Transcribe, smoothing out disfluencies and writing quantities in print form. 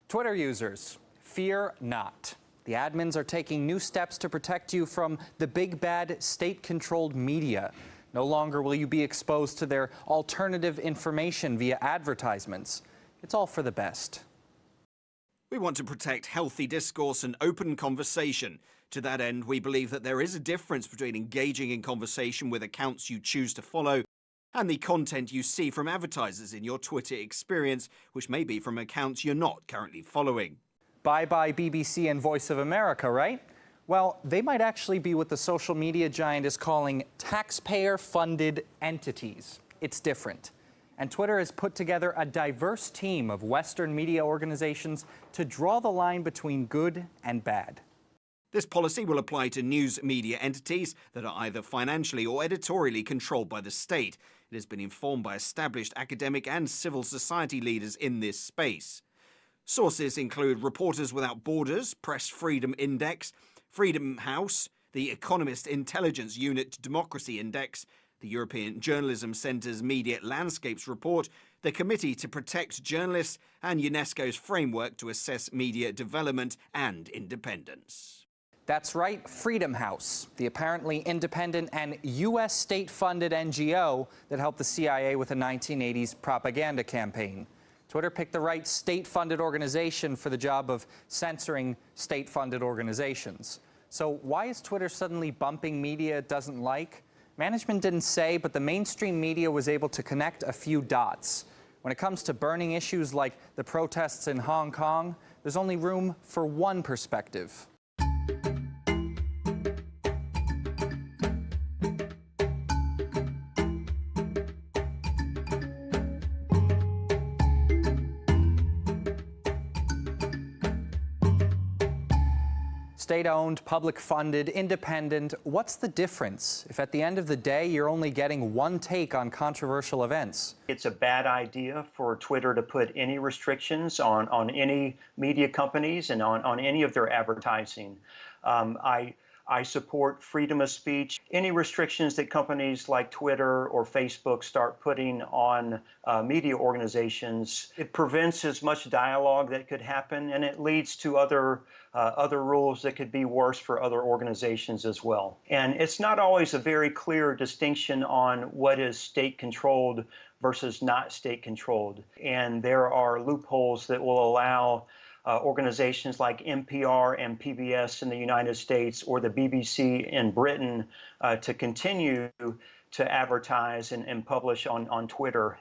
Twitter users, fear not. The admins are taking new steps to protect you from the big bad state-controlled media. No longer will you be exposed to their alternative information via advertisements. It's all for the best. We want to protect healthy discourse and open conversation. To that end, we believe that there is a difference between engaging in conversation with accounts you choose to follow and the content you see from advertisers in your Twitter experience, which may be from accounts you're not currently following. Bye-bye BBC and Voice of America, right? Well, they might actually be what the social media giant is calling taxpayer-funded entities. It's different. And Twitter has put together a diverse team of Western media organizations to draw the line between good and bad. This policy will apply to news media entities that are either financially or editorially controlled by the state. It has been informed by established academic and civil society leaders in this space. Sources include Reporters Without Borders, Press Freedom Index, Freedom House, the Economist Intelligence Unit Democracy Index, the European Journalism Centre's Media Landscapes Report, the Committee to Protect Journalists, and UNESCO's Framework to Assess Media Development and Independence. That's right, Freedom House, the apparently independent and U.S. state-funded NGO that helped the CIA with a 1980s propaganda campaign. Twitter picked the right state-funded organization for the job of censoring state-funded organizations. So why is Twitter suddenly bumping media it doesn't like? Management didn't say, but the mainstream media was able to connect a few dots. When it comes to burning issues like the protests in Hong Kong, there's only room for one perspective. State-owned, public-funded, independent, what's the difference if at the end of the day you're only getting one take on controversial events? It's a bad idea for Twitter to put any restrictions on any media companies and on any of their advertising. I support freedom of speech. Any restrictions that companies like Twitter or Facebook start putting on media organizations, it prevents as much dialogue that could happen, and it leads to other rules that could be worse for other organizations as well. And it's not always a very clear distinction on what is state-controlled versus not state-controlled. And there are loopholes that will allow organizations like NPR and PBS in the United States or the BBC in Britain to continue to advertise and publish on Twitter.